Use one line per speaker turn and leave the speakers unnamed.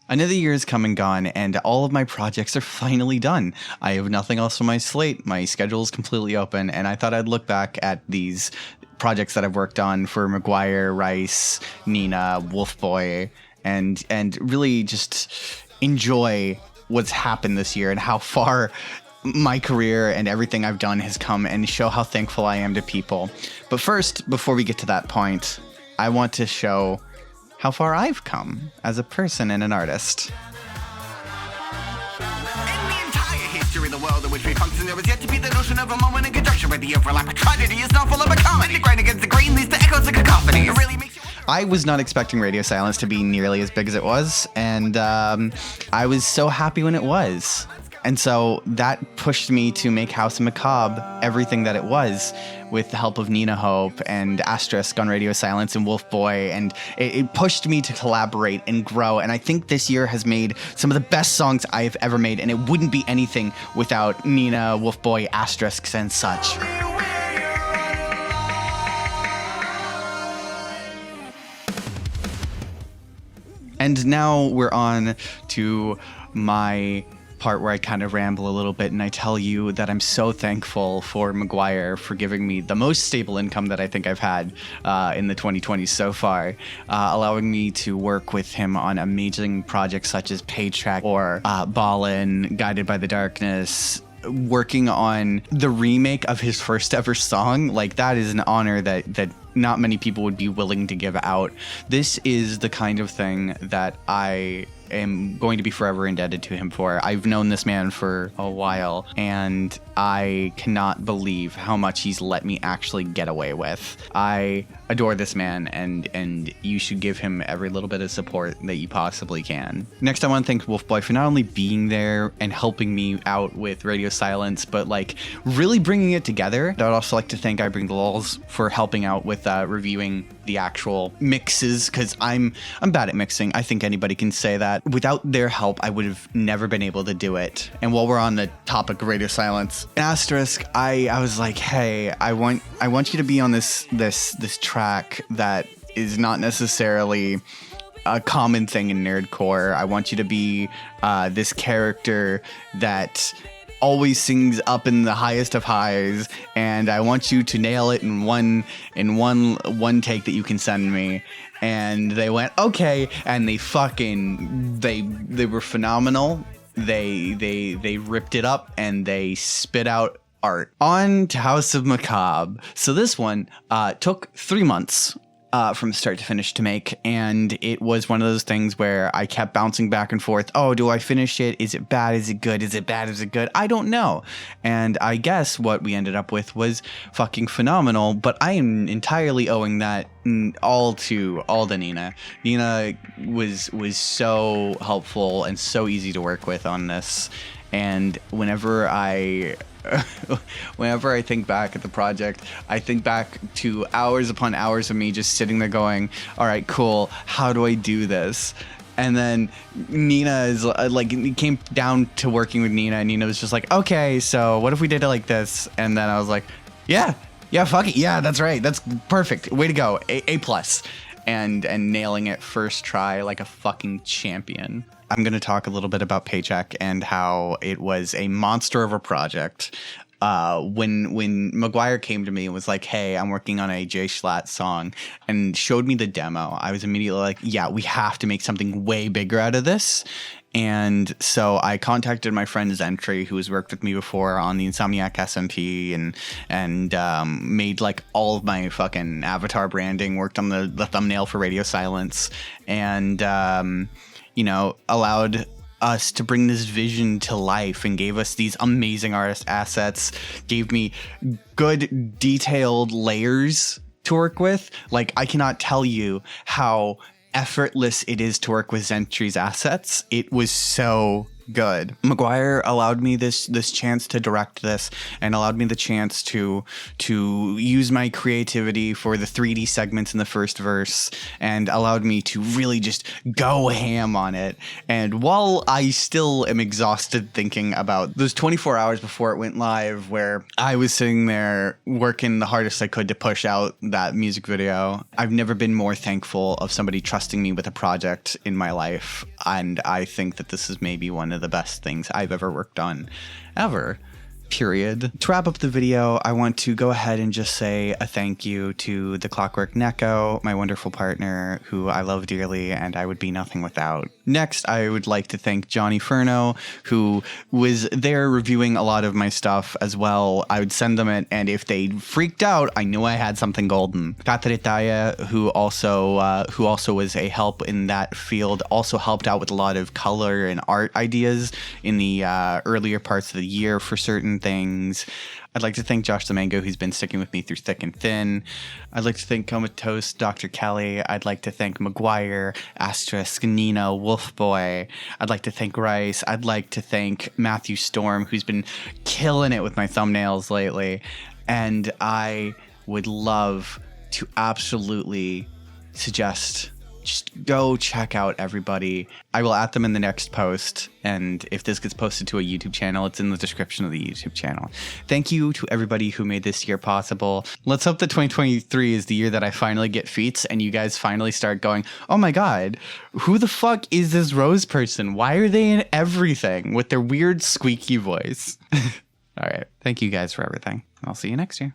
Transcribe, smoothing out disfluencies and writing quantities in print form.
Another year has come and gone, and all of my projects are finally done. I have nothing else on my slate. My schedule is completely open, and I thought I'd look back at these projects that I've worked on for McGuire, Rice, Nina, Wolf Boy, and really just enjoy what's happened this year and how far my career and everything I've done has come, and show how thankful I am to people. But first, before we get to that point, I want to show how far I've come as a person and an artist.
In the world in which we function, there is yet to be the notion of a moment in conjunction where the overlap of tragedy is not full of a comedy. The grind against the grain leads to echoes of cacophony. It really makes you...
I was not expecting Radio Silence to be nearly as big as it was, and I was so happy when it was. And so that pushed me to make House of Macabre everything that it was, with the help of Nina Hope and Asterisk on Radio Silence and Wolf Boy, and it pushed me to collaborate and grow. And I think this year has made some of the best songs I've ever made, and it wouldn't be anything without Nina, Wolf Boy, Asterisks, and such. And now we're on to my part where I kind of ramble a little bit, and I tell you that I'm so thankful for McGuire for giving me the most stable income that I think I've had in the 2020s so far, allowing me to work with him on amazing projects such as Paytrack or Ballin, Guided by the Darkness, working on the remake of his first ever song. Like, that is an honor that not many people would be willing to give out. This is the kind of thing that I am going to be forever indebted to him for. I've known this man for a while, and I cannot believe how much he's let me actually get away with. I adore this man, and you should give him every little bit of support that you possibly can. Next, I want to thank Wolf Boy for not only being there and helping me out with Radio Silence, but like really bringing it together. I'd also like to thank I Bring the Lulz for helping out with reviewing the actual mixes, because I'm bad at mixing. I think anybody can say that. Without their help, I would have never been able to do it. And while we're on the topic of Radio Silence, Asterisk, I was like, hey, I want you to be on this track that is not necessarily a common thing in nerdcore. I want you to be this character that always sings up in the highest of highs, and I want you to nail it in one take that you can send me. And they went, okay, and they were phenomenal. They ripped it up, and they spit out art. On to House of Macabre. So this one took 3 months from start to finish to make, and it was one of those things where I kept bouncing back and forth. Oh, do I finish it? Is it bad? Is it good? Is it bad? Is it good? I don't know. And I guess what we ended up with was fucking phenomenal, but I am entirely owing that all to Nina. Nina was so helpful and so easy to work with on this. And whenever I think back at the project, I think back to hours upon hours of me just sitting there going, all right, cool, how do I do this? And then Nina is like, it came down to working with Nina, and Nina was just like, okay, so what if we did it like this? And then I was like, yeah, fuck it. Yeah, that's right. That's perfect. Way to go. A plus. And nailing it first try like a fucking champion. I'm going to talk a little bit about Paycheck and how it was a monster of a project. When McGuire came to me and was like, hey, I'm working on a Jay Schlatt song, and showed me the demo, I was immediately like, yeah, we have to make something way bigger out of this. And so I contacted my friend Zentry, who has worked with me before on the Insomniac SMP, and made like all of my fucking avatar branding, worked on the thumbnail for Radio Silence, and allowed us to bring this vision to life, and gave us these amazing artist assets, gave me good detailed layers to work with. Like, I cannot tell you how effortless it is to work with Zentry's assets. It was so good. McGuire allowed me this chance to direct this, and allowed me the chance to use my creativity for the 3D segments in the first verse, and allowed me to really just go ham on it. And while I still am exhausted thinking about those 24 hours before it went live, where I was sitting there working the hardest I could to push out that music video, I've never been more thankful of somebody trusting me with a project in my life. And I think that this is maybe one of the best things I've ever worked on, ever. Period. To wrap up the video, I want to go ahead and just say a thank you to the Clockwork Neko, my wonderful partner, who I love dearly and I would be nothing without. Next, I would like to thank Johnny Furno, who was there reviewing a lot of my stuff as well. I would send them it, and if they freaked out, I knew I had something golden. Katritaya, who also was a help in that field, also helped out with a lot of color and art ideas in the earlier parts of the year for certain things. I'd like to thank Josh the Mango, who's been sticking with me through thick and thin. I'd like to thank Comatose, Dr. Kelly. I'd like to thank McGuire, Asterisk, Nino, Wolfboy. I'd like to thank Rice. I'd like to thank Matthew Storm, who's been killing it with my thumbnails lately. And I would love to absolutely suggest just go check out everybody. I will at them in the next post, and if this gets posted to a YouTube channel, it's in the description of the YouTube channel. Thank you to everybody who made this year possible. Let's hope that 2023 is the year that I finally get feats and you guys finally start going, oh my god, who the fuck is this Rose person? Why are they in everything with their weird squeaky voice? All right, thank you guys for everything. I'll see you next year.